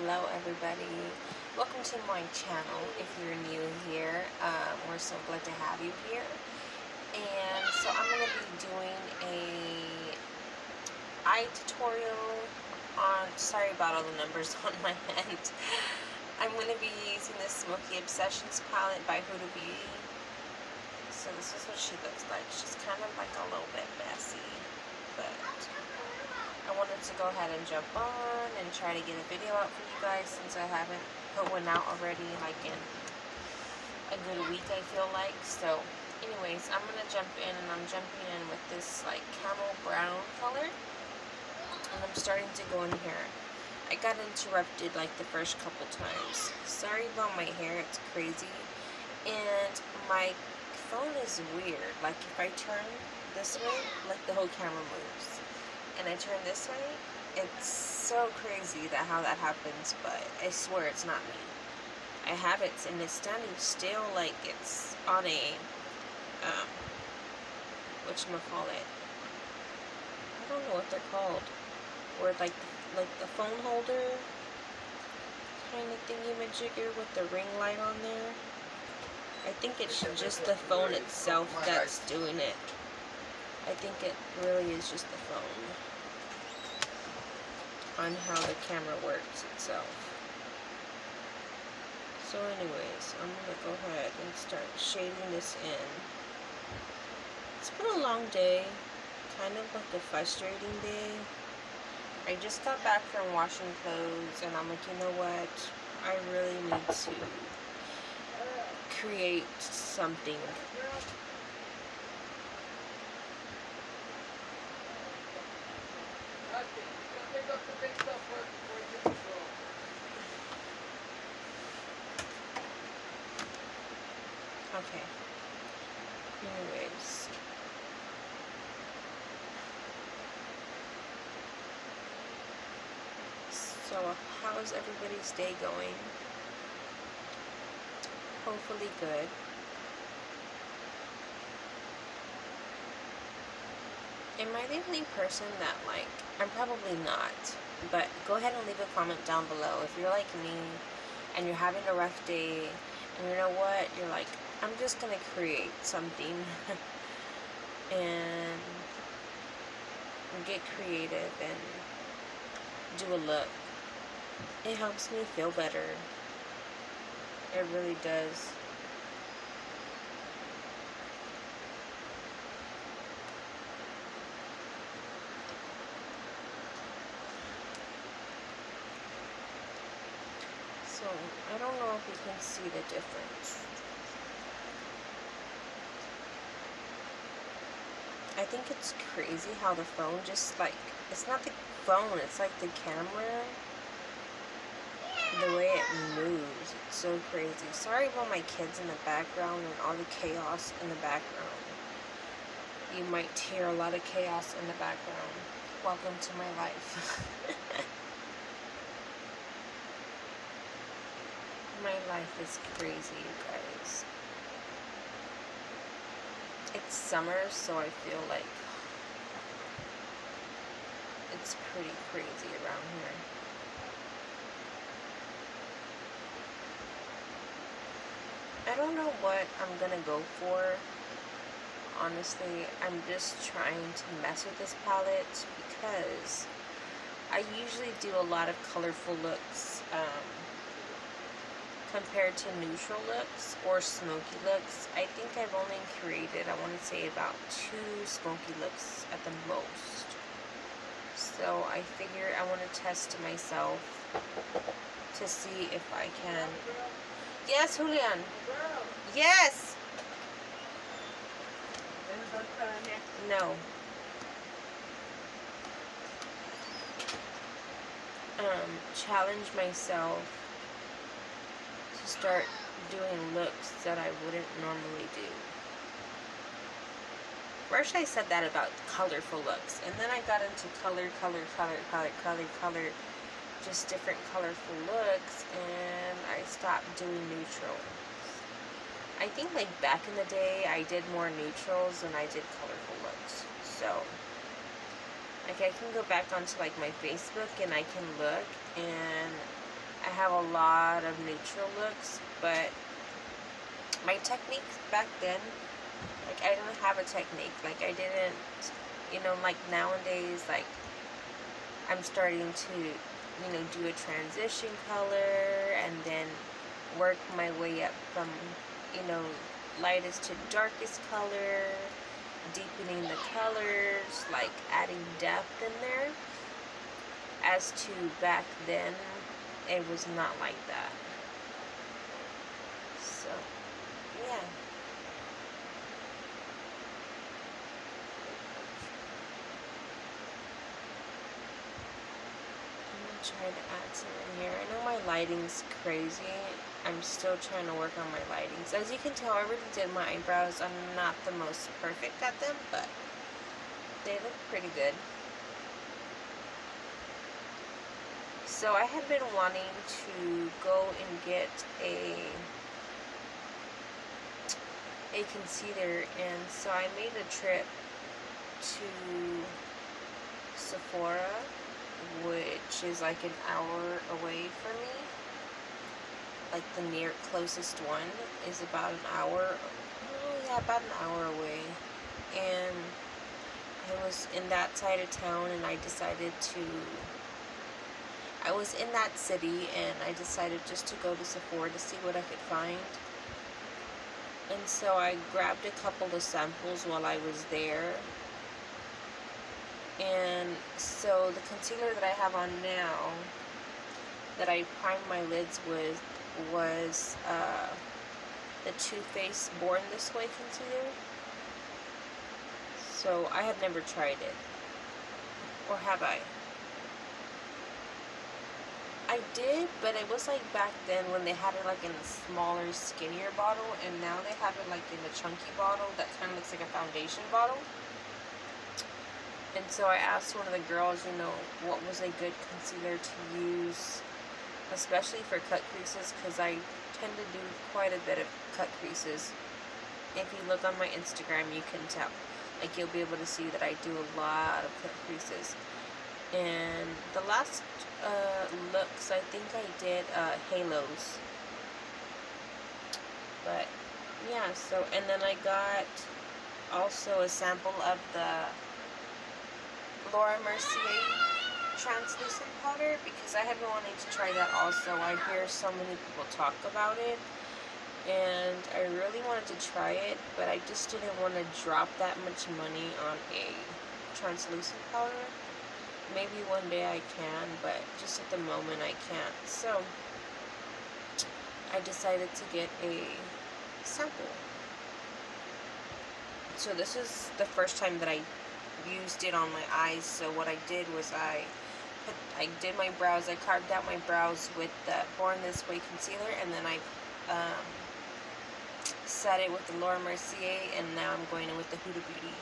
Hello everybody, welcome to my channel. If you're new here, we're so glad to have you here. And so I'm going to be doing a eye tutorial on, sorry about all the numbers on my hand. I'm going to be using this Smokey Obsessions palette by Huda. So this is what she looks like. She's kind of like a little bit messy, but I wanted to go ahead and jump on and try to get a video out for you guys since I haven't put one out already like in a good week, I feel like. So anyways, I'm going to jump in, and I'm jumping in with this like camel brown color, and I'm starting to go in here. I got interrupted like the first couple times. Sorry about my hair, it's crazy. And my phone is weird. Like if I turn this way, like the whole camera moves. And I turn this way, it's so crazy that how that happens, but I swear it's not me. I have it, and it's standing still like it's on a, whatchamacallit, I don't know what they're called, or like the phone holder kind of thingy-majigger with the ring light on there. I think it's just the phone itself that's doing it. I think it really is just the phone on how the camera works itself. So anyways, I'm going to go ahead and start shading this in. It's been a long day, kind of like a frustrating day. I just got back from washing clothes, and I'm like, you know what, I really need to create something. Okay. Anyways. So, how's everybody's day going? Hopefully good. Am I the only person that, like, I'm probably not, but go ahead and leave a comment down below if you're like me and you're having a rough day, and you know what, you're like, I'm just gonna create something and get creative and do a look. It helps me feel better. It really does. So, I don't know if you can see the difference. I think it's crazy how the phone just like, it's not the phone, it's like the camera, the way it moves. It's so crazy. Sorry about my kids in the background and all the chaos in the background. You might hear a lot of chaos in the background. Welcome to my life. My life is crazy, you guys. It's summer, so I feel like it's pretty crazy around here. I don't know what I'm gonna go for. Honestly, I'm just trying to mess with this palette because I usually do a lot of colorful looks compared to neutral looks or smoky looks. I think I've only created, I want to say, about 2 smoky looks at the most. So I figure I want to test myself to see if I can. Yes, Julian. Yes. No. Challenge myself to start doing looks that I wouldn't normally do. First I said that about colorful looks, and then I got into color, just different colorful looks, and I stopped doing neutrals. I think like back in the day I did more neutrals than I did colorful looks. So like I can go back onto like my Facebook and I can look, and have a lot of neutral looks, but my technique back then, like, I didn't have a technique. Like, I didn't, like nowadays, like, I'm starting to, do a transition color and then work my way up from, lightest to darkest color, deepening the colors, like adding depth in there. As to back then, it was not like that. So, yeah. I'm gonna try to add some in here. I know my lighting's crazy. I'm still trying to work on my lightings. As you can tell, I already did my eyebrows. I'm not the most perfect at them, but they look pretty good. So I had been wanting to go and get a concealer, and so I made a trip to Sephora, which is like an hour away from me. Like the closest one is about an hour. Oh yeah, about an hour away. And I was in that side of town, and I was in that city, and I decided just to go to Sephora to see what I could find. And so I grabbed a couple of samples while I was there. And so the concealer that I have on now, that I primed my lids with, was the Too Faced Born This Way concealer. So I had never tried it. Or have I? I did, but it was like back then when they had it like in a smaller, skinnier bottle, and now they have it like in a chunky bottle that kind of looks like a foundation bottle. And so I asked one of the girls, what was a good concealer to use, especially for cut creases, because I tend to do quite a bit of cut creases. If you look on my Instagram, you can tell. Like, you'll be able to see that I do a lot of cut creases. And the last looks, I think I did halos. But yeah, so, and then I got also a sample of the Laura Mercier translucent powder, because I have been wanting to try that also. I hear so many people talk about it, and I really wanted to try it, but I just didn't want to drop that much money on a translucent powder. Maybe one day I can, but just at the moment I can't. So I decided to get a sample. So this is the first time that I used it on my eyes. So what I did was I did my brows. I carved out my brows with the Born This Way concealer, and then I set it with the Laura Mercier, and now I'm going in with the Huda Beauty.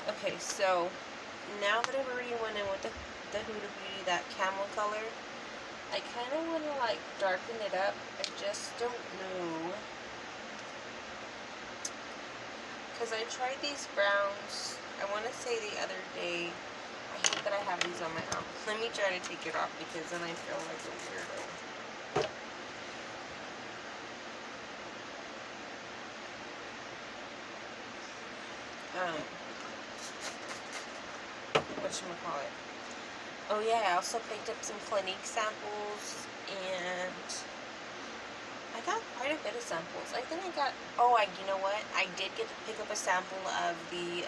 Okay, so now that I've already went in with the Huda Beauty, that camel color, I kind of want to like darken it up. I just don't know, because I tried these browns, I want to say the other day. I hate that I have these on my arm. Let me try to take it off, because then I feel like a weirdo. Whatchamacallit. Oh yeah, I also picked up some Clinique samples, and I got quite a bit of samples. I think I got, you know what? I did get to pick up a sample of the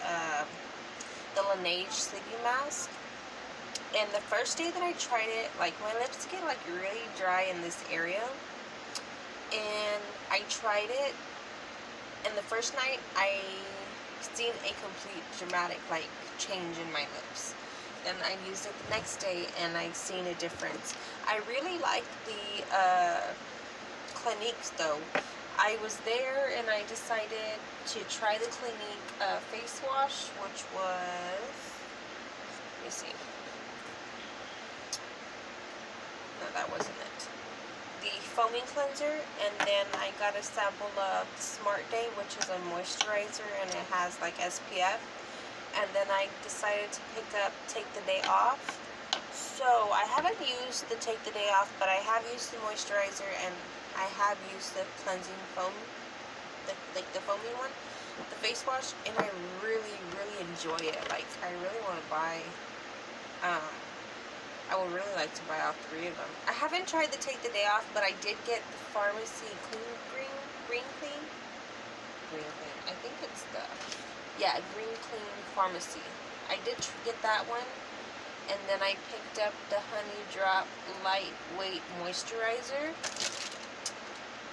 Laneige Sleeping Mask. And the first day that I tried it, like, my lips get like really dry in this area. And I tried it, and the first night I seen a complete dramatic like change in my lips. Then I used it the next day, and I seen a difference. I really like the Cliniques though. I was there, and I decided to try the Clinique face wash, which was, let me see. No, that wasn't it. The foaming cleanser, and then I got a sample of Smart Day, which is a moisturizer, and it has like SPF. And then I decided to take the day off. So I haven't used the Take the Day Off, but I have used the moisturizer and I have used the cleansing foam, like the foamy one, the face wash, and I really, really enjoy it. Like, I really want to buy, I would really like to buy all 3 of them. I haven't tried the Take the Day Off, but I did get the Pharmacy Green Clean. I think it's the, yeah, Green Clean Pharmacy. I did get that one. And then I picked up the Honey Drop Lightweight Moisturizer.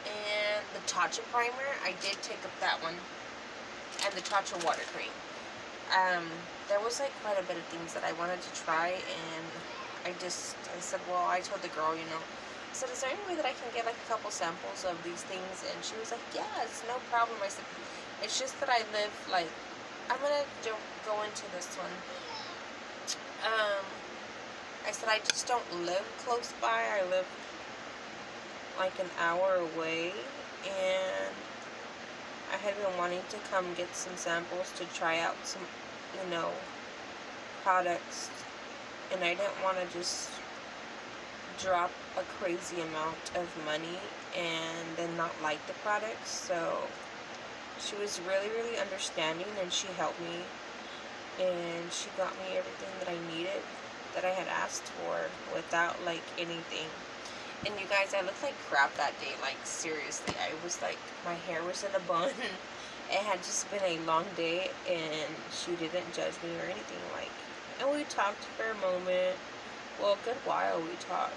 And the Tatcha Primer. I did take up that one. And the Tatcha Water Cream. There was like quite a bit of things that I wanted to try. And I said, well, I told the girl, I said, is there any way that I can get like a couple samples of these things? And she was like, yeah, it's no problem. I said, it's just that I live like, I'm going to go into this one. I said, I just don't live close by. I live like an hour away, and I had been wanting to come get some samples to try out some, products, and I didn't want to just drop a crazy amount of money and then not like the products. So she was really, really understanding, and she helped me. And she got me everything that I needed, that I had asked for, without like anything. And you guys, I looked like crap that day. Like, seriously, I was like, my hair was in a bun. It had just been a long day, and she didn't judge me or anything. Like, and we talked for a moment. Well, a good while we talked.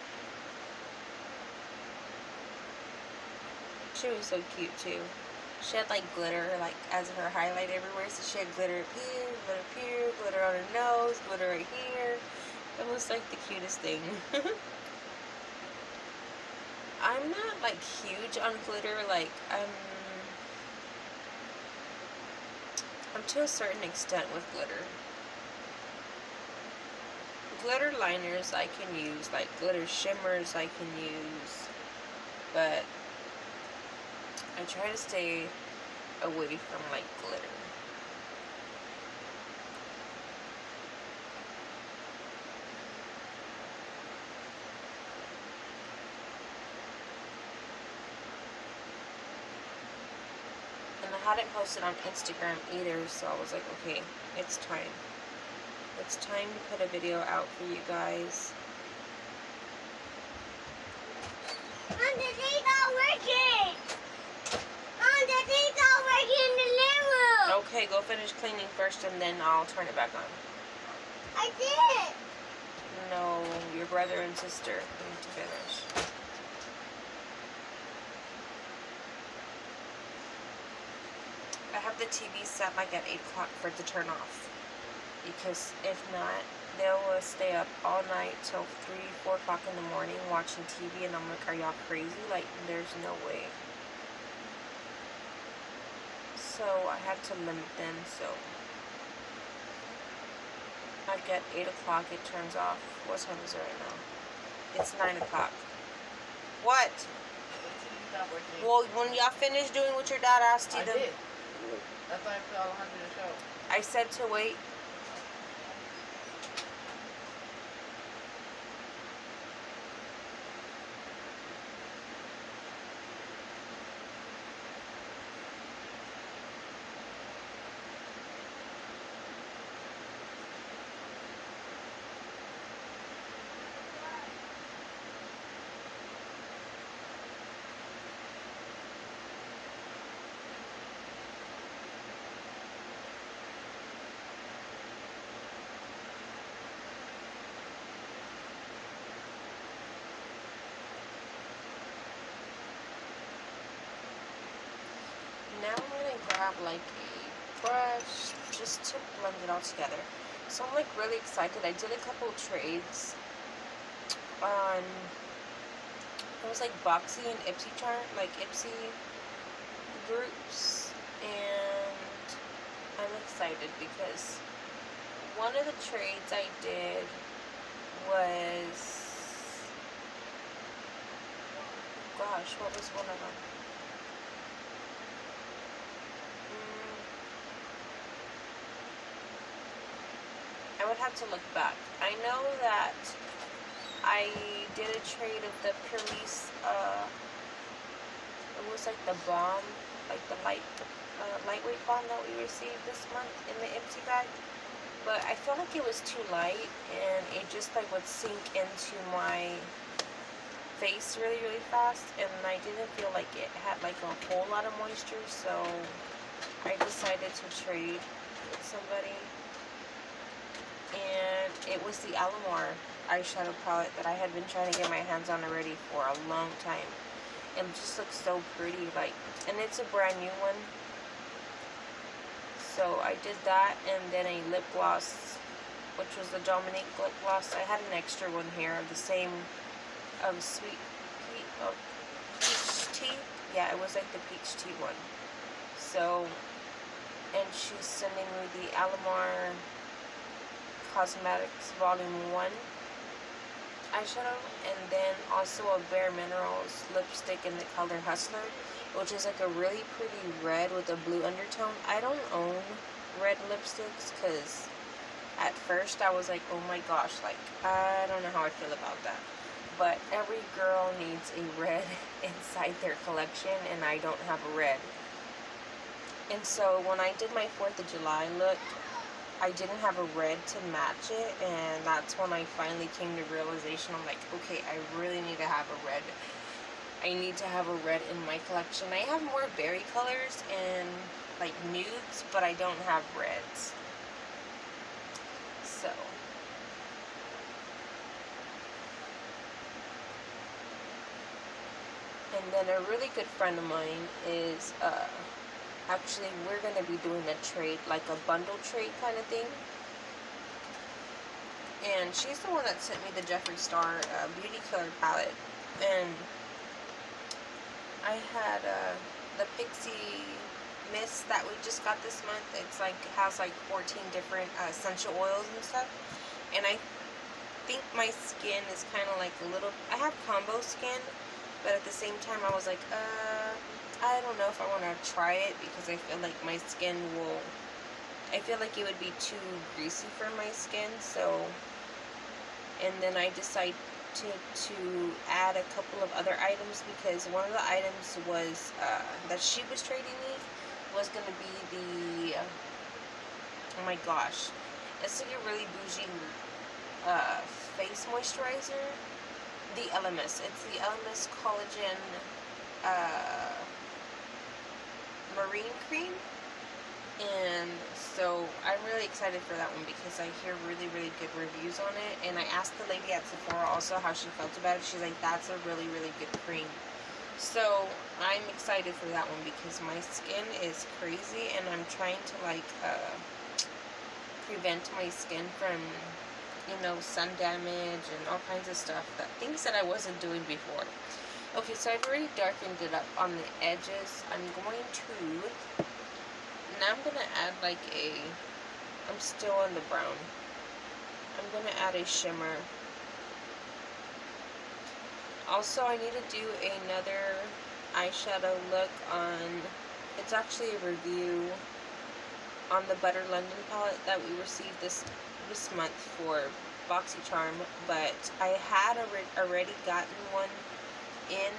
She was so cute too. She had like glitter, like as her highlight everywhere. So she had glitter here, glitter on her nose, glitter right here. It was like the cutest thing. I'm not like huge on glitter. Like I'm to a certain extent with glitter. Glitter liners I can use, like glitter shimmers I can use, but I try to stay away from like glitter. And I hadn't posted on Instagram either, so I was like, okay, it's time. It's time to put a video out for you guys. The thing's not working! The thing's not working in the living room! Okay, go finish cleaning first, and then I'll turn it back on. I did! No, your brother and sister need to finish. I have the TV set like at 8 o'clock for it to turn off. Because if not, they'll stay up all night till 3, 4 o'clock in the morning watching TV, and I'm like, are y'all crazy? Like, there's no way. So I had to limit them, so like at 8 o'clock it turns off. What time is it right now? It's 9 o'clock. What? Well, when y'all finish doing what your dad asked you to... I did. That's why I felt 100 to show. I said to wait. Now I'm going to grab like a brush just to blend it all together. So I'm like really excited. I did a couple trades on, it was like Boxy and Ipsy chart, like Ipsy groups, and I'm excited because one of the trades I did was, gosh, what was one of them? I would have to look back. I know that I did a trade of the Police, it was like the bomb, like the lightweight bomb that we received this month in the Ipsy bag. But I felt like it was too light, and it just like would sink into my face really, really fast, and I didn't feel like it had like a whole lot of moisture, so I decided to trade with somebody. And it was the Alamar eyeshadow palette that I had been trying to get my hands on already for a long time. It just looks so pretty, like, and it's a brand new one. So I did that, and then a lip gloss, which was the Dominique lip gloss. I had an extra one here of the same, peach tea. Yeah, it was like the peach tea one. So, and she's sending me the Alamar Cosmetics Volume 1 eyeshadow, and then also a Bare Minerals lipstick in the color Hustler, which is like a really pretty red with a blue undertone. I don't own red lipsticks because at first I was like, oh my gosh, like, I don't know how I feel about that. But every girl needs a red inside their collection, and I don't have a red. And so when I did my 4th of July look, I didn't have a red to match it, and that's when I finally came to realization. I'm like, okay, I really need to have a red. I need to have a red in my collection. I have more berry colors and like nudes, but I don't have reds. So and then a really good friend of mine is actually, we're going to be doing a trade, like a bundle trade kind of thing. And she's the one that sent me the Jeffree Star Beauty Killer palette. And I had the Pixie Mist that we just got this month. It's like, has like 14 different essential oils and stuff. And I think my skin is kind of like a little, I have combo skin, but at the same time I was like, I don't know if I want to try it, because I feel like my skin will, I feel like it would be too greasy for my skin. So, and then I decided to add a couple of other items, because one of the items was, that she was trading me, was going to be the, oh my gosh, it's like a really bougie, face moisturizer, the LMS. It's the LMS Collagen, Marine Cream. And so I'm really excited for that one, because I hear really, really good reviews on it. And I asked the lady at Sephora also how she felt about it. She's like, that's a really, really good cream. So I'm excited for that one, because my skin is crazy, and I'm trying to like prevent my skin from, you know, sun damage and all kinds of stuff, things that I wasn't doing before. Okay, so I've already darkened it up on the edges. I'm going to, now I'm going to add like I'm still on the brown. I'm going to add a shimmer. Also, I need to do another eyeshadow look on, it's actually a review on the Butter London palette that we received this month for BoxyCharm, but I had already gotten one in,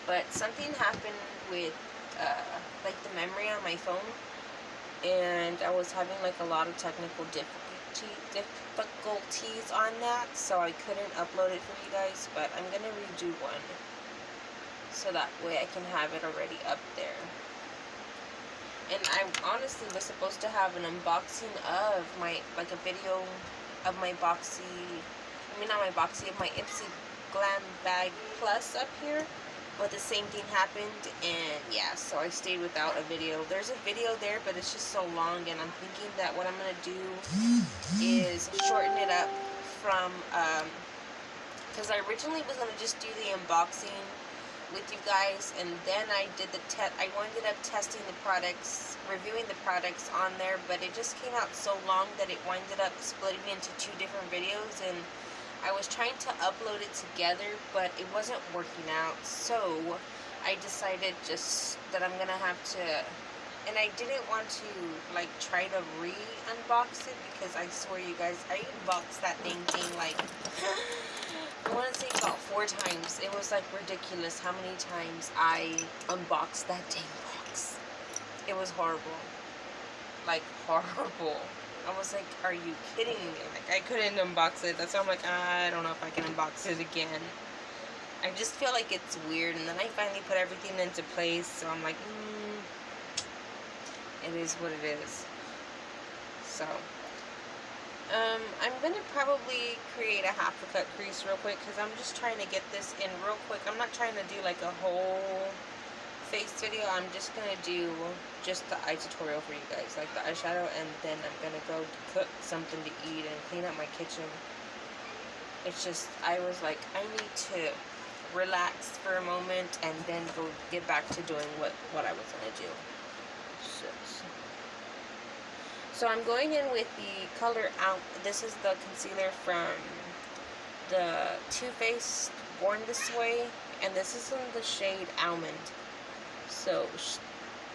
but something happened with like the memory on my phone, and I was having like a lot of technical difficulties on that, so I couldn't upload it for you guys. But I'm gonna redo one, so that way I can have it already up there. And I honestly was supposed to have an unboxing of my, like a video of my Boxy, not my Boxy, of my Ipsy Glam Bag Plus up here, but the same thing happened, and yeah, so I stayed without a video. There's a video there, but it's just so long, and I'm thinking that what I'm gonna do is shorten it up from, because I originally was gonna just do the unboxing with you guys, and then I did the I ended up testing the products, reviewing the products on there, but it just came out so long that it ended up splitting into 2 different videos, and I was trying to upload it together, but it wasn't working out. So I decided just that I'm gonna have to, and I didn't want to like try to re-unbox it, because I swear you guys, I unboxed that thing like I want to say about 4 times. It was like ridiculous how many times I unboxed that dang box. It was horrible. Like, horrible. I was like, are you kidding me? Like, I couldn't unbox it. That's why I'm like, I don't know if I can unbox it again. I just feel like it's weird. And then I finally put everything into place. So I'm like, it is what it is. So, I'm going to probably create a half a cut crease real quick. Because I'm just trying to get this in real quick. I'm not trying to do like a whole face video. I'm just going to do just the eye tutorial for you guys. Like the eyeshadow. And then I'm going to go cook something to eat and clean up my kitchen. It's just, I was like, I need to relax for a moment and then go get back to doing what I was going to do. So I'm going in with the color out. This is the concealer from the Too Faced Born This Way. And this is in the shade Almond. So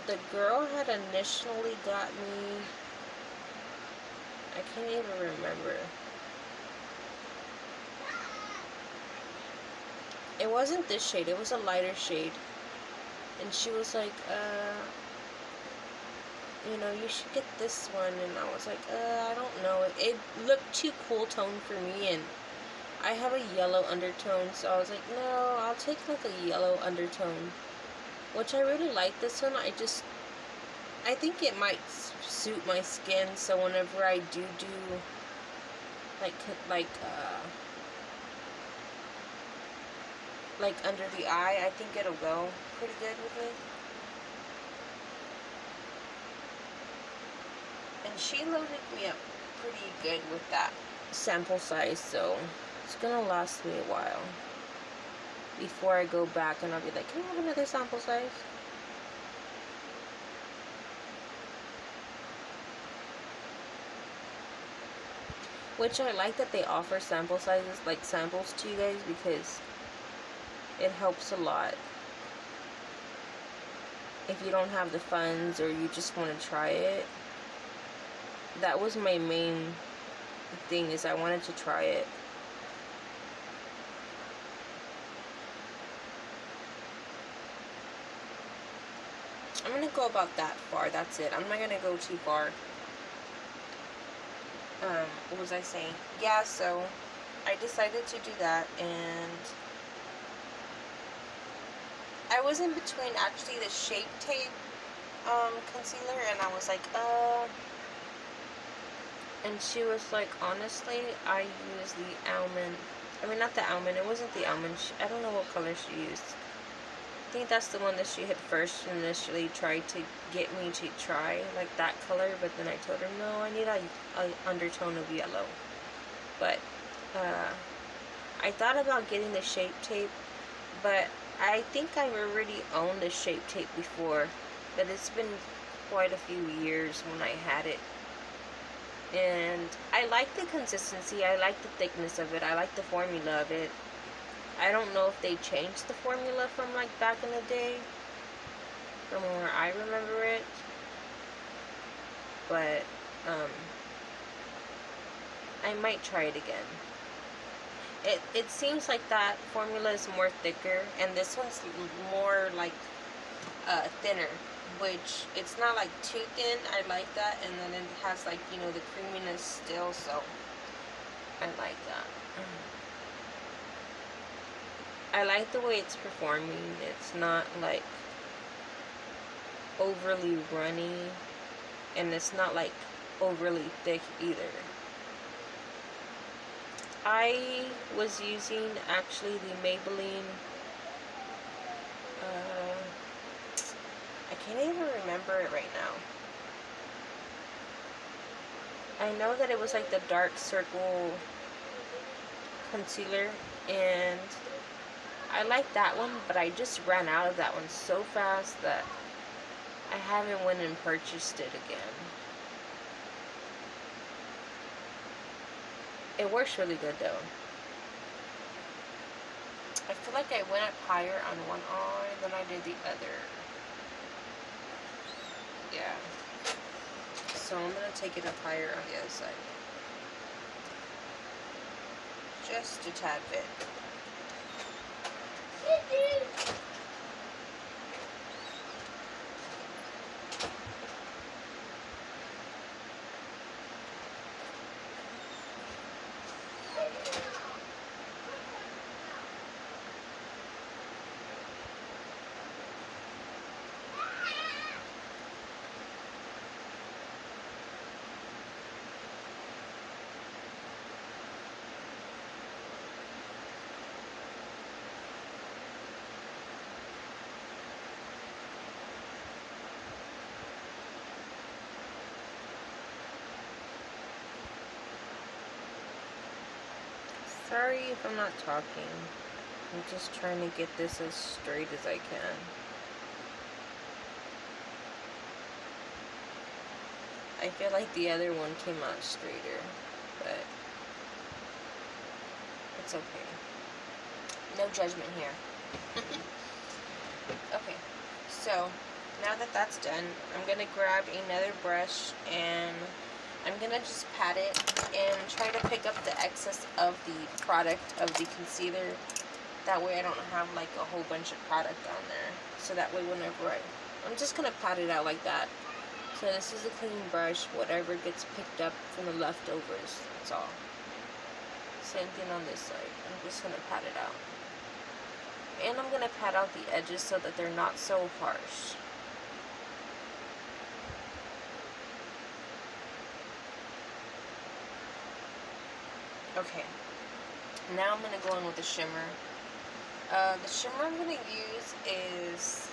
the girl had initially got me, I can't even remember. It wasn't this shade, it was a lighter shade. And she was like, you know, you should get this one. And I was like, I don't know. It looked too cool tone for me, and I have a yellow undertone, so I was like, no, I'll take like a yellow undertone. Which I really like this one. I think it might suit my skin, so whenever I do like under the eye, I think it'll go pretty good with me. And she loaded me up pretty good with that sample size, so it's gonna last me a while before I go back and I'll be like, can I have another sample size? Which I like that they offer sample sizes, like samples to you guys, because it helps a lot. If you don't have the funds or you just want to try it. That was my main thing, is I wanted to try it. I'm going to go about that far. That's it. I'm not going to go too far. What was I saying? Yeah, so I decided to do that, and I was in between actually the Shape Tape concealer, and I was like, and she was like, honestly, I use the almond. I mean, not the almond. It wasn't the almond. I don't know what color she used. I think that's the one that she had first initially tried to get me to try, like that color. But then I told her, no, I need a undertone of yellow. But I thought about getting the Shape Tape, but I think I already owned the Shape Tape before. But it's been quite a few years when I had it. And I like the consistency, I like the thickness of it, I like the formula of it. I don't know if they changed the formula from like back in the day, from where I remember it. But, I might try it again. It seems like that formula is more thicker, and this one's more like, thinner. Which, it's not like too thin, I like that, and then it has like, you know, the creaminess still, so I like that. I like the way it's performing. It's not like overly runny, and it's not like overly thick either. I was using actually the Maybelline, I can't even remember it right now. I know that it was like the dark circle concealer, and I like that one, but I just ran out of that one so fast that I haven't went and purchased it again. It works really good though. I feel like I went up higher on one eye than I did the other. Yeah. So I'm going to take it up higher on the other side. Just a tad bit. Sorry if I'm not talking. I'm just trying to get this as straight as I can. I feel like the other one came out straighter, but it's okay. No judgment here. Okay, so now that that's done, I'm gonna grab another brush and I'm gonna just pat it and try to pick up the excess of the product of the concealer. That way I don't have like a whole bunch of product on there. So that way whenever I'm just gonna pat it out like that. So this is a clean brush, whatever gets picked up from the leftovers, that's all. Same thing on this side. I'm just gonna pat it out. And I'm gonna pat out the edges so that they're not so harsh. Okay, now I'm gonna go in with the shimmer. The shimmer I'm gonna use is,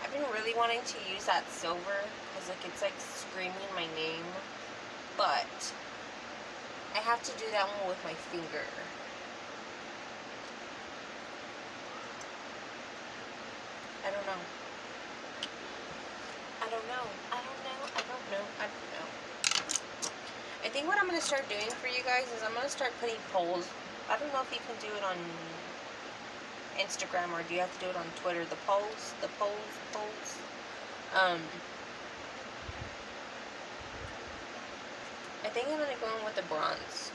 I've been really wanting to use that silver because like it's like screaming my name, but I have to do that one with my finger. I don't know. I don't know. I don't know. I don't know. I don't know. I think what I'm going to start doing for you guys is I'm going to start putting polls. I don't know if you can do it on Instagram or do you have to do it on Twitter? The polls. I think I'm going to go in with the bronze.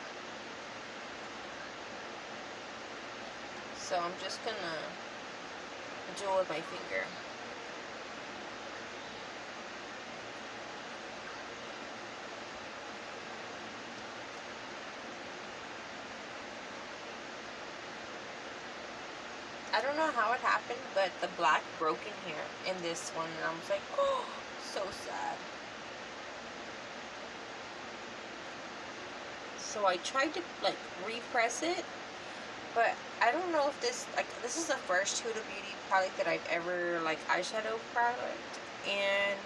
So I'm just going to do it with my finger. I don't know how it happened, but the black broke in here in this one, and I was like, oh, so sad. So I tried to like repress it, but I don't know if this is the first Huda Beauty product that I've ever like eyeshadow product, and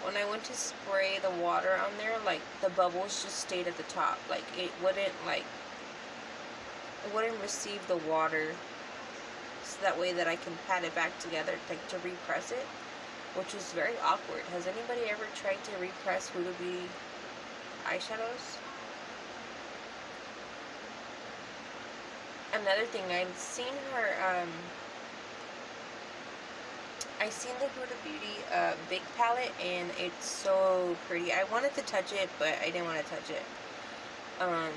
when I went to spray the water on there, like the bubbles just stayed at the top, like it wouldn't receive the water. So that way that I can pat it back together, like to repress it, which is very awkward. Has anybody ever tried to repress Huda Beauty eyeshadows? Another thing, I've seen her, I seen the Huda Beauty big palette, and it's so pretty. I wanted to touch it, but I didn't want to touch it. I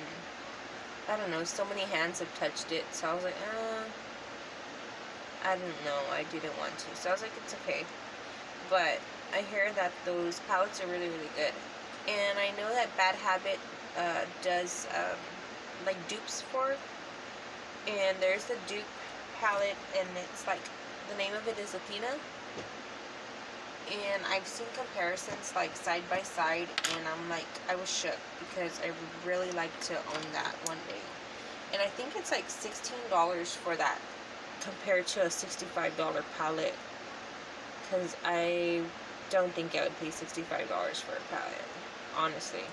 don't know, so many hands have touched it, so I was like, I don't know, I didn't want to. So I was like, it's okay. But I hear that those palettes are really, really good. And I know that Bad Habit does like dupes for. And there's the dupe palette, and it's like, the name of it is Athena. And I've seen comparisons like side by side, and I'm like, I was shook because I would really like to own that one day. And I think it's like $16 for that, compared to a $65 palette, because I don't think I would pay $65 for a palette, honestly.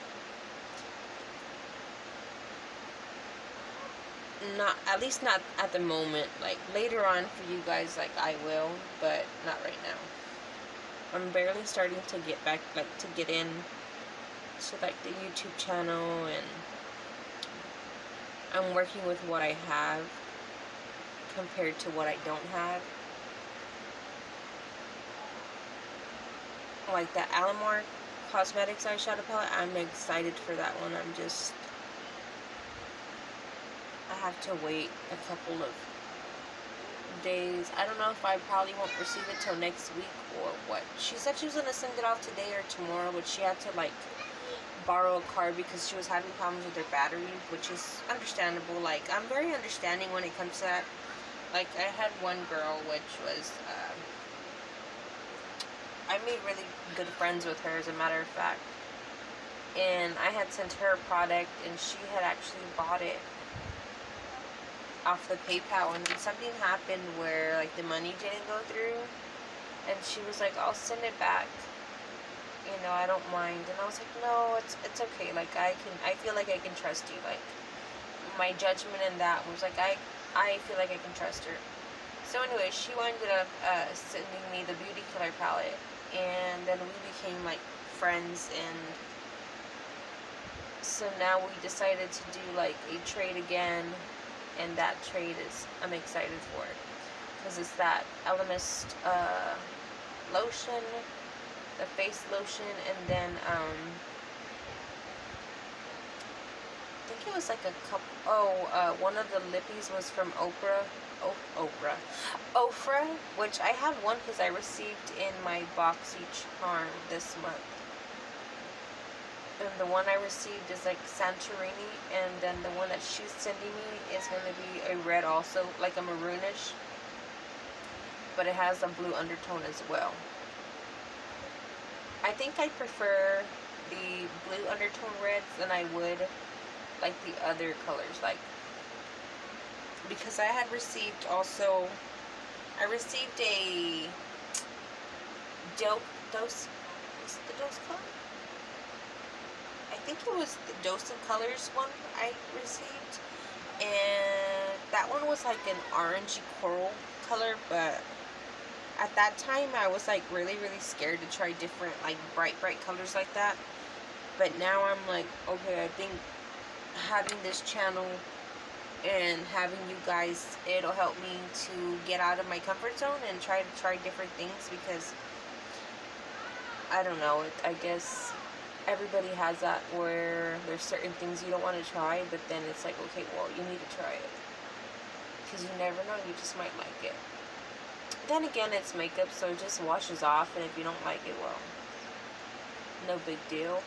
Not, at least not at the moment. Like later on for you guys, like I will, but not right now. I'm barely starting to get back, like to get in to like the YouTube channel, and I'm working with what I have compared to what I don't have. Like the Alamar Cosmetics eyeshadow palette, I'm excited for that one. I'm just I have to wait a couple of days. I don't know if I probably won't receive it till next week or what. She said she was gonna send it off today or tomorrow, but she had to like borrow a car because she was having problems with her battery, which is understandable. Like, I'm very understanding when it comes to that. Like, I had one girl which was I made really good friends with her, as a matter of fact, and I had sent her a product and she had actually bought it off the PayPal, and then something happened where like the money didn't go through, and she was like, I'll send it back, you know, I don't mind. And I was like, no, it's okay, like I feel like I can trust you. Like, my judgment in that was like, I feel like I can trust her. So anyway, she ended up sending me the beauty killer palette, and then we became like friends, and so now we decided to do like a trade again, and that trade is, I'm excited for it, because it's that Elemist lotion, the face lotion, and then I think it was like a couple, one of the lippies was from Ofra, which I have one because I received in my Boxy Charm this month. And the one I received is like Santorini, and then the one that she's sending me is going to be a red also, like a maroonish, but it has a blue undertone as well. I think I prefer the blue undertone reds than I would like the other colors, like, because I had received also, I received a dose, what's the dose color? I think it was the Dose of Colors one I received, and that one was like an orangey coral color, but at that time I was like really scared to try different like bright colors like that. But now I'm like, okay, I think having this channel and having you guys, it'll help me to get out of my comfort zone and try different things, because I don't know, I guess everybody has that where there's certain things you don't want to try, but then it's like, okay, well, you need to try it, because you never know, you just might like it. Then again, it's makeup, so it just washes off, and if you don't like it, well, no big deal.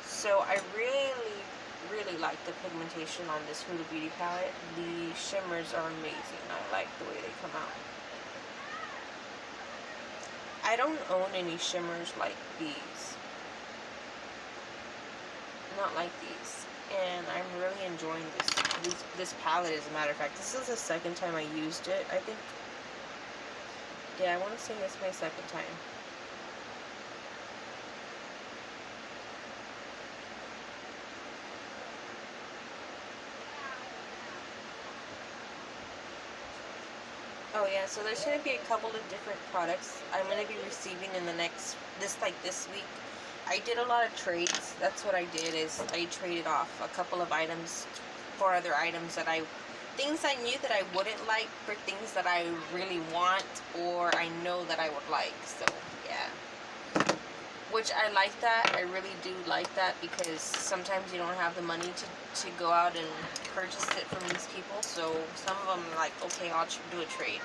So I really like the pigmentation on this Huda Beauty palette. The shimmers are amazing. I like the way they come out. I don't own any shimmers like these. Not like these. And I'm really enjoying this palette, as a matter of fact. This is the second time I used it, I think. Yeah, I want to say it's my second time. Oh yeah, so there's going to be a couple of different products I'm going to be receiving in the next, this week. I did a lot of trades. That's what I did, is I traded off a couple of items for other items that things I knew that I wouldn't like for things that I really want or I know that I would like. So yeah, which I like that. I really do like that, because sometimes you don't have the money to go out and purchase it from these people. So some of them are like, okay, I'll do a trade.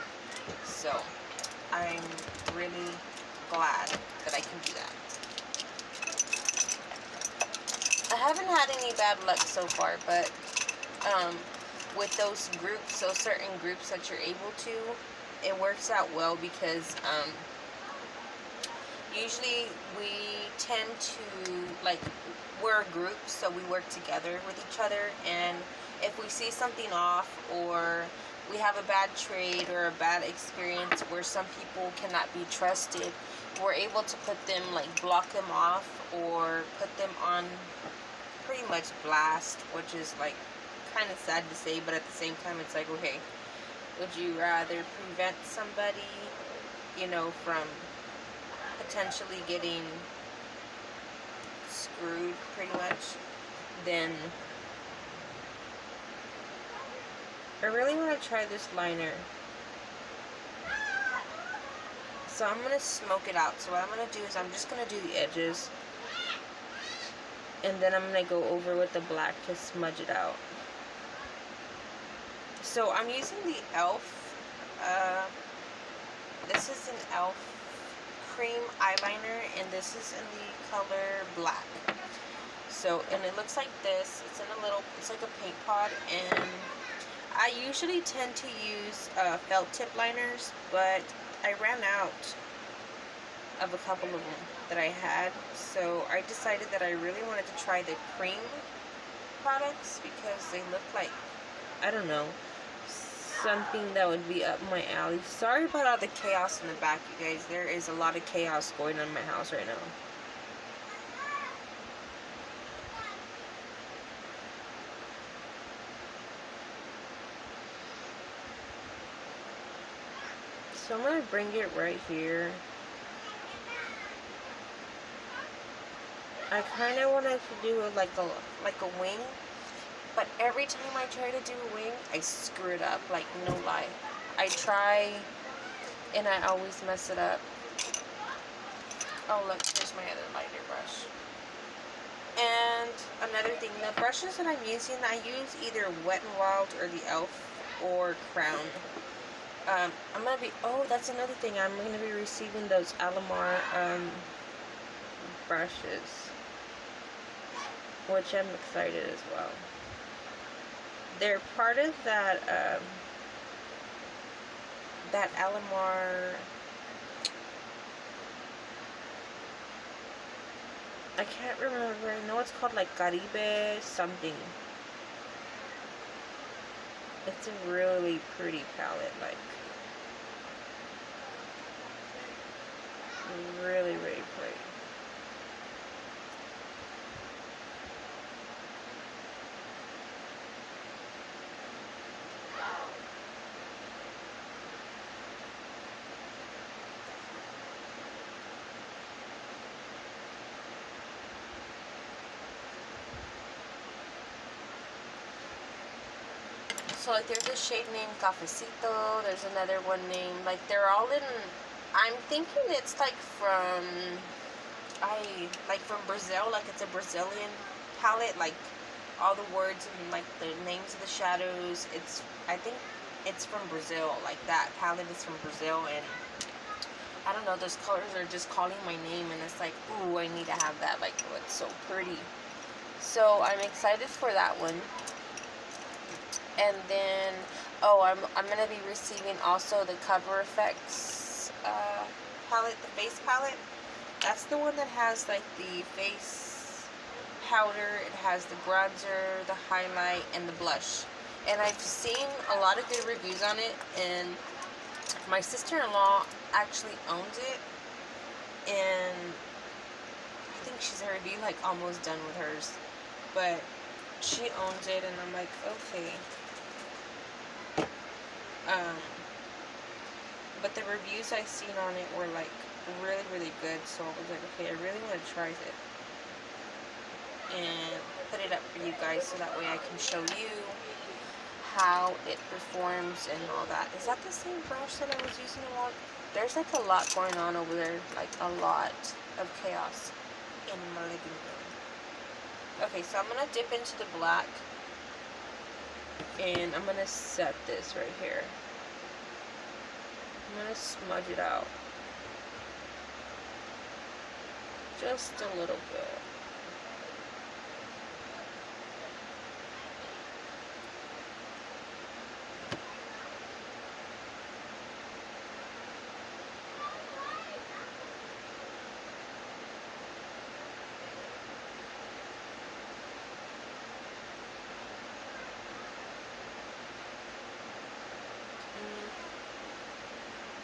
So I'm really glad that I can do that. I haven't had any bad luck so far, but with those groups, those certain groups that you're able to, it works out well, because usually we tend to, like, we're a group, so we work together with each other, and if we see something off, or we have a bad trade or a bad experience where some people cannot be trusted, we're able to put them, like, block them off or put them on pretty much blast, which is like kind of sad to say, but at the same time it's like, okay, would you rather prevent somebody, you know, from potentially getting screwed pretty much, than I really want to try this liner. So I'm going to smoke it out. So what I'm going to do is I'm just going to do the edges. And then I'm going to go over with the black to smudge it out. So I'm using the e.l.f. This is an e.l.f. cream eyeliner, and this is in the color black. So, and it looks like this. It's in a little, it's like a paint pot, and I usually tend to use felt tip liners, but I ran out of a couple of them that I had, so I decided that I really wanted to try the cream products because they look like, I don't know, something that would be up my alley. Sorry about all the chaos in the back, you guys. There is a lot of chaos going on in my house right now. So I'm going to bring it right here. I kind of wanted to do like a wing, but every time I try to do a wing, I screw it up, like no lie. I try and I always mess it up. Oh look, here's my other lighter brush. And another thing, the brushes that I'm using, I use either Wet n Wild or the e.l.f. or Crown. I'm gonna be, oh, that's another thing, I'm gonna be receiving those Alamar brushes, which I'm excited as well. They're part of that that Alamar, I can't remember, I know it's called like Caribe something. It's a really pretty palette, like really, really pretty. So like there's a shade named Cafecito, there's another one named, like they're all in, I'm thinking it's like from, from Brazil, like it's a Brazilian palette, like all the words and like the names of the shadows, I think it's from Brazil, like that palette is from Brazil, and I don't know, those colors are just calling my name, and it's like, ooh, I need to have that, like, oh, it's so pretty. So I'm excited for that one. And then, oh, I'm gonna be receiving also the Cover FX palette, the face palette. That's the one that has like the face powder, it has the bronzer, the highlight, and the blush. And I've seen a lot of good reviews on it, and my sister-in-law actually owns it, and I think she's already like almost done with hers, but she owns it, and I'm like, okay. But the reviews I seen on it were like really, really good, so I was like, okay, I really want to try it and put it up for you guys, so that way I can show you how it performs and all that. Is that the same brush that I was using a while? There's like a lot going on over there, like a lot of chaos in my living room. Okay, so I'm gonna dip into the black, and I'm gonna set this right here. I'm gonna smudge it out just a little bit.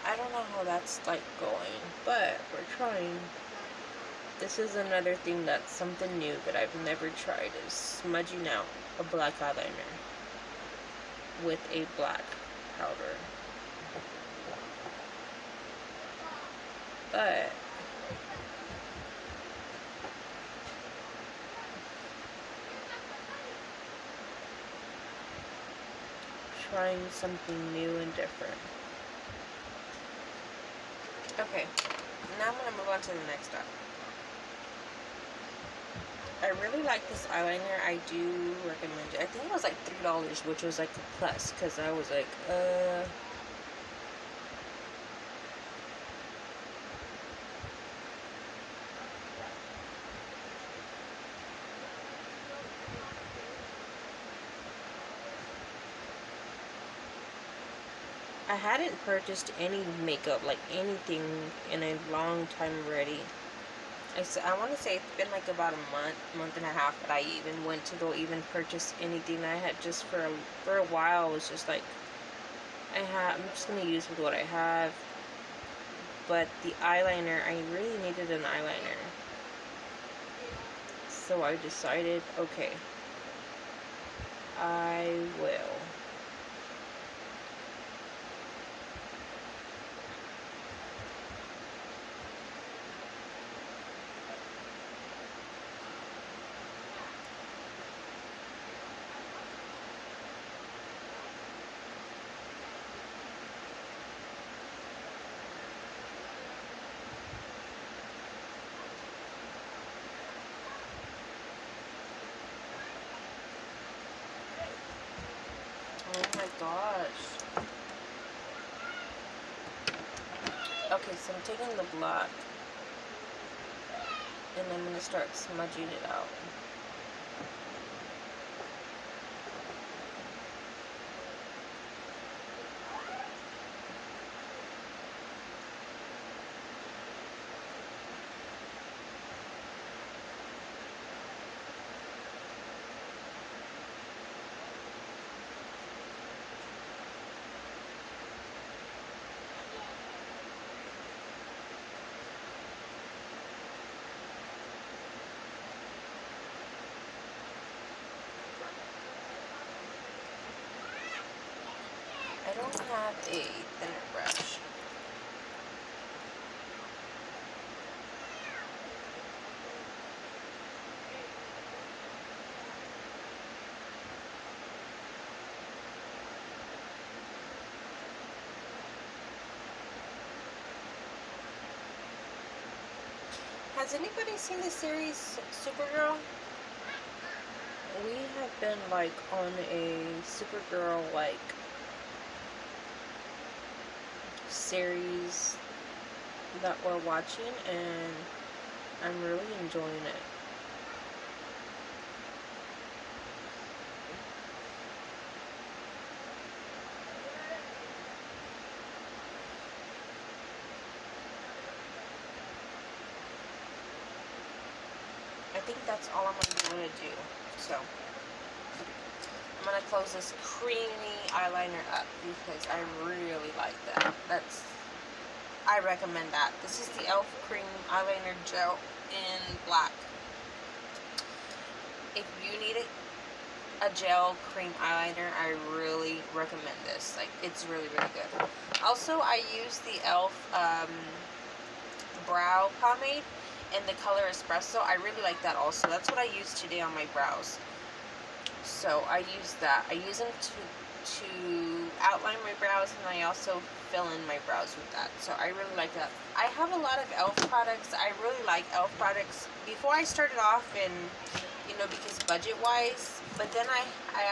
I don't know how that's like going, but we're trying. This is another thing that's something new that I've never tried, is smudging out a black eyeliner with a black powder. But trying something new and different. Okay, now I'm going to move on to the next step. I really like this eyeliner. I do recommend it. I think it was like $3, which was like a plus, because I was like, I hadn't purchased any makeup, like anything, in a long time already. I want to say it's been like about a month and a half that I even went to go even purchase anything. I had just for a while, I was just like, I'm just gonna use with what I have. But the eyeliner, I really needed an eyeliner, so I decided, okay, I will. Oh my gosh. Okay, so I'm taking the black and I'm gonna start smudging it out. I don't have a thinner brush. Has anybody seen the series Supergirl? We have been like on a Supergirl like series that we're watching, and I'm really enjoying it. I think that's all I'm going to do. So I'm going to close this creamy eyeliner up because I really like that. I recommend that. This is the e.l.f. cream eyeliner gel in black. If you need a gel cream eyeliner, I really recommend this. Like, it's really, really good. Also, I use the e.l.f. Brow pomade in the color espresso. I really like that also. That's what I used today on my brows. So I use that. I use them to outline my brows, and I also fill in my brows with that. So I really like that. I have a lot of e.l.f. products. I really like e.l.f. products. Before I started off, and because budget wise, but then I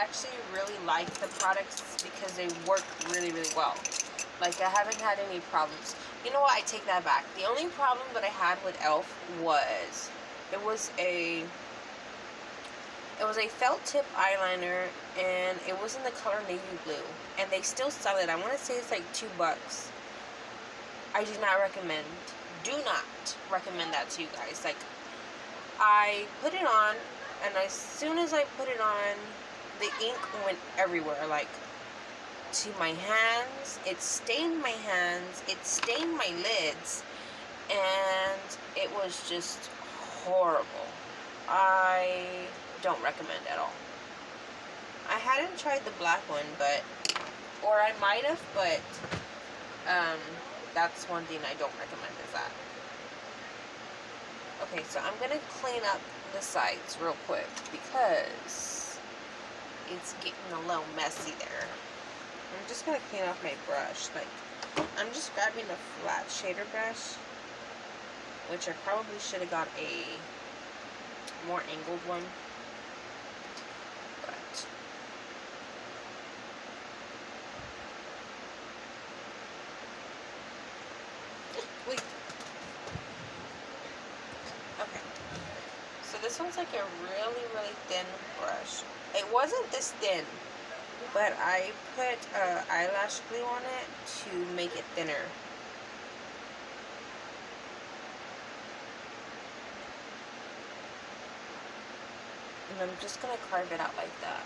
actually really like the products because they work really, really well. Like, I haven't had any problems. You know what? I take that back. The only problem that I had with e.l.f. was it was a felt tip eyeliner, and it was in the color navy blue, and they still sell it. I want to say it's like $2. I do not recommend that to you guys. Like, I put it on, and as soon as I put it on, the ink went everywhere, like to my hands. It stained my hands, it stained my lids, and it was just horrible. I don't recommend at all. I hadn't tried the black one, or I might have, but that's one thing I don't recommend is that. Okay, so I'm gonna clean up the sides real quick because it's getting a little messy there. I'm just gonna clean off my brush. Like, I'm just grabbing a flat shader brush, which I probably should have got a more angled one. But wait. Okay. So this one's like a really, really thin brush. It wasn't this thin, but I put eyelash glue on it to make it thinner. And I'm just gonna carve it out like that.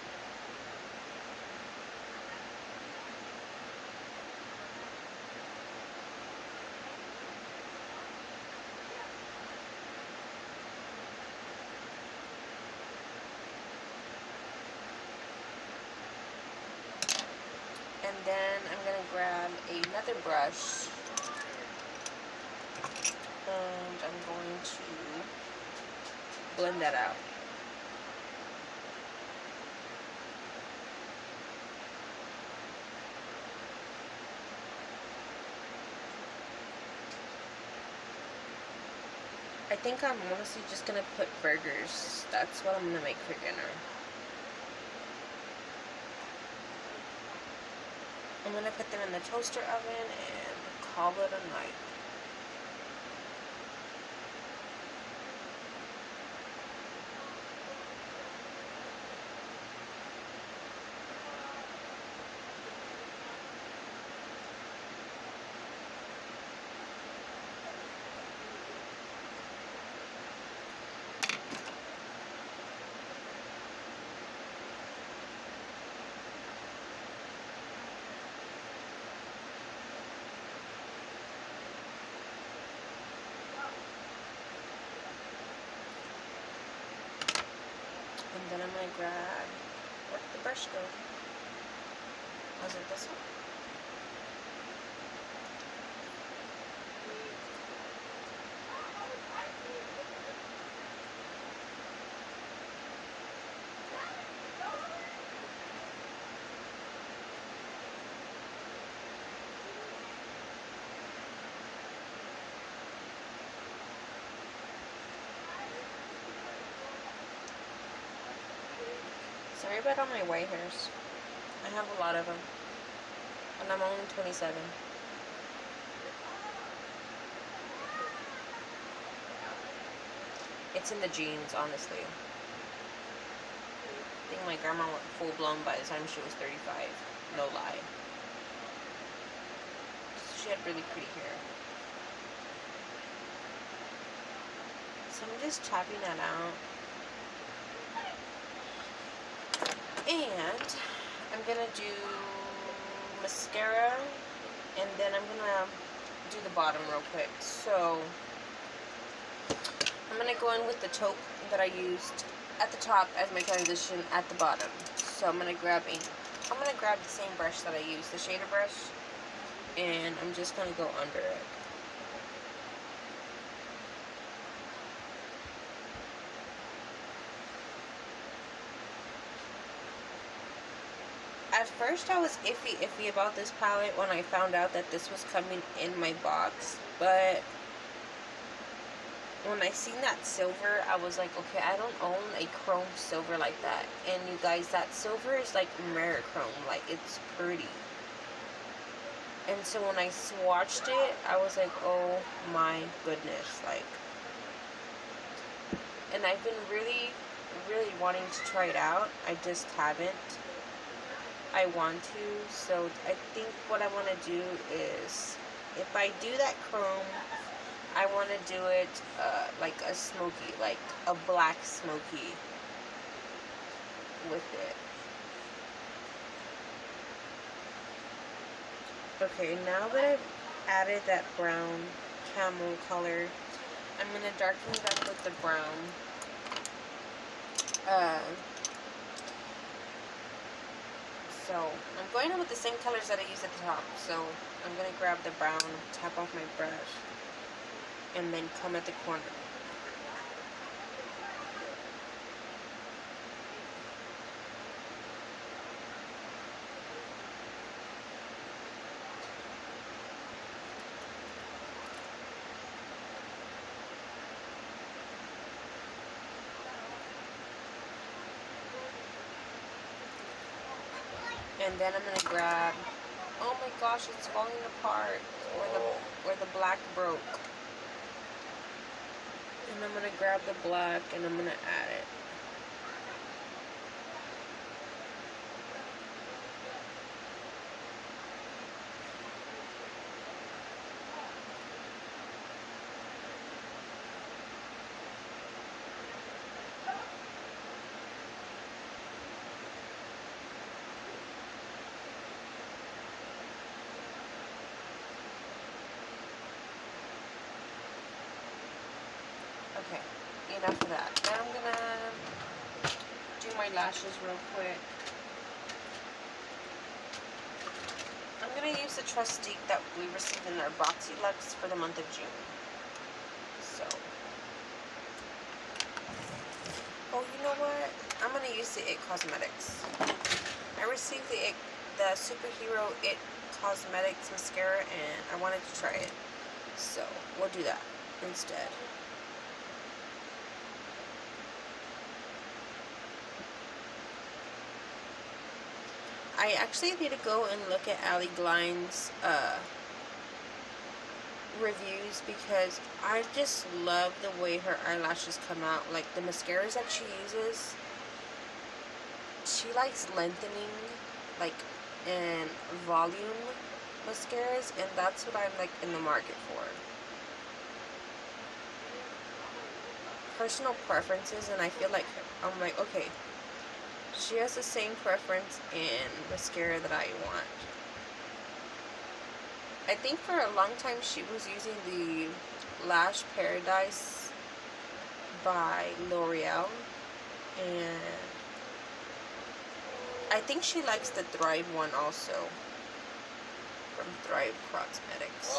And then I'm gonna grab another brush and I'm going to blend that out. I think I'm honestly just gonna put burgers. That's what I'm gonna make for dinner. I'm gonna put them in the toaster oven and call it a night. And then I'm gonna grab, where'd the brush go? Was it this one? Sorry about all my white hairs. I have a lot of them. And I'm only 27. It's in the genes, honestly. I think my grandma went full blown by the time she was 35. No lie. She had really pretty hair. So I'm just chopping that out. And I'm gonna do mascara, and then I'm gonna do the bottom real quick. So I'm gonna go in with the taupe that I used at the top as my transition at the bottom. So I'm gonna grab the same brush that I used, the shader brush, and I'm just gonna go under it. At first I was iffy about this palette when I found out that this was coming in my box, but when I seen that silver, I was like, okay, I don't own a chrome silver like that. And you guys, that silver is like mirror chrome, like it's pretty. And so when I swatched it, I was like, oh my goodness, like. And I've been really, really wanting to try it out. I just haven't. I want to, so I think what I want to do is, if I do that chrome, I want to do it like a smoky, like a black smoky with it. Okay, now that I've added that brown camel color, I'm going to darken it up with the brown. So I'm going in with the same colors that I used at the top. So I'm going to grab the brown, tap off my brush, and then come at the corner. And then I'm gonna grab, oh my gosh, it's falling apart where the black broke. And I'm gonna grab the black and I'm gonna add it. Okay, enough of that. Now I'm gonna do my lashes real quick. I'm gonna use the Trustique that we received in our Boxy Lux for the month of June. So, oh, you know what? I'm gonna use the It Cosmetics. I received the Superhero It Cosmetics mascara, and I wanted to try it. So we'll do that instead. I actually need to go and look at Allie Glein's reviews because I just love the way her eyelashes come out. Like the mascaras that she uses, she likes lengthening, like in volume mascaras, and that's what I'm like in the market for. Personal preferences, and I feel like I'm like, okay, she has the same preference in mascara that I want. I think for a long time she was using the Lash Paradise by L'Oreal, and I think she likes the Thrive one also from Thrive Cosmetics.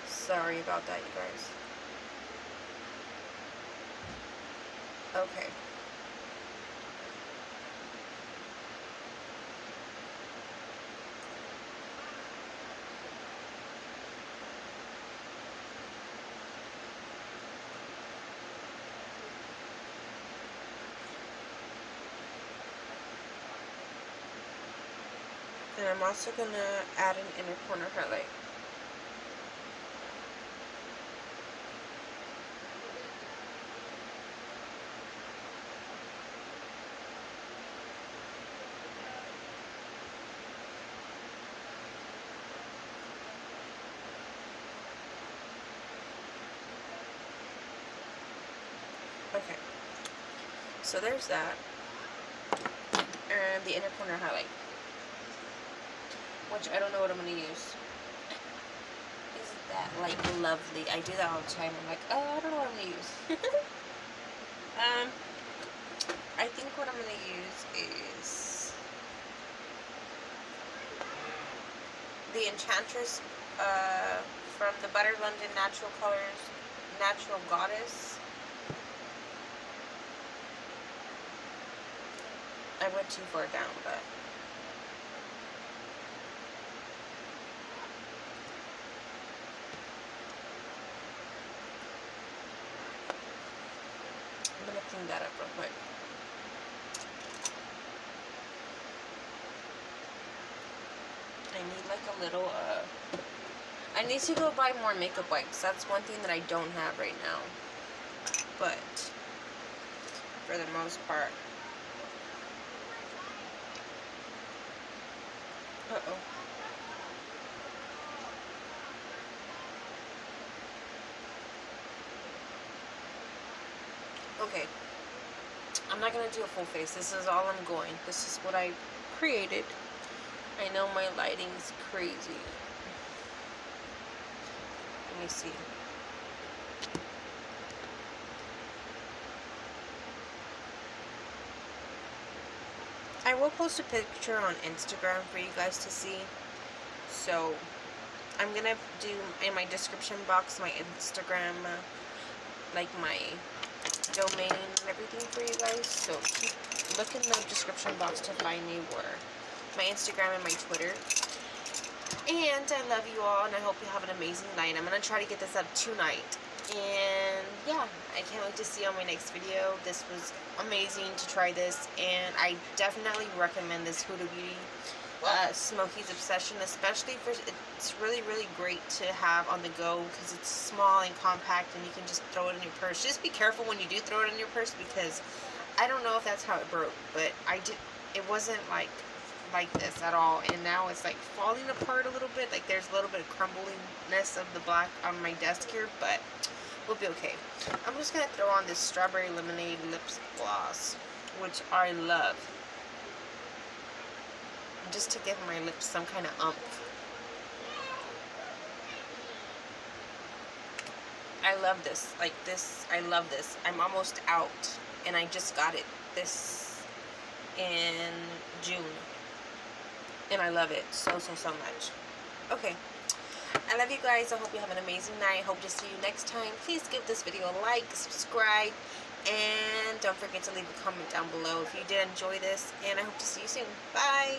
Sorry about that, you guys. Okay. And I'm also going to add an inner corner highlight. Okay, so there's that. And the inner corner highlight, which I don't know what I'm going to use. Isn't that, like, lovely? I do that all the time. I'm like, oh, I don't know what I'm going to use. I think what I'm going to use is the Enchantress from the Butter London Natural Colors Natural Goddess. I went too far down, but I'm gonna clean that up real quick. I need like a little, I need to go buy more makeup wipes. That's one thing that I don't have right now. But, for the most part. Uh-oh. Okay. I'm not going to do a full face. This is all I'm going. This is what I created. I know my lighting's crazy. Let me see. I will post a picture on Instagram for you guys to see. So, I'm going to do in my description box my Instagram, like my domain and everything for you guys. So, look in the description box to find me where my Instagram and my Twitter. And I love you all, and I hope you have an amazing night. I'm going to try to get this up tonight. And yeah, I can't wait to see you on my next video. This was amazing to try this, and I definitely recommend this Huda Beauty Smokey's Obsession, especially for, it's really great to have on the go because it's small and compact and you can just throw it in your purse. Just be careful when you do throw it in your purse, because I don't know if that's how it broke, but it wasn't like this at all, and now it's like falling apart a little bit. Like there's a little bit of crumbliness of the black on my desk here, but we'll be okay. I'm just gonna throw on this Strawberry Lemonade lip gloss, which I love, just to give my lips some kind of umph. I love this. Like this, I love this. I'm almost out, and I just got it this in June, and I love it so much. Okay, I love you guys. I hope you have an amazing night. Hope to see you next time. Please give this video a like, subscribe, and don't forget to leave a comment down below if you did enjoy this, and I hope to see you soon. Bye.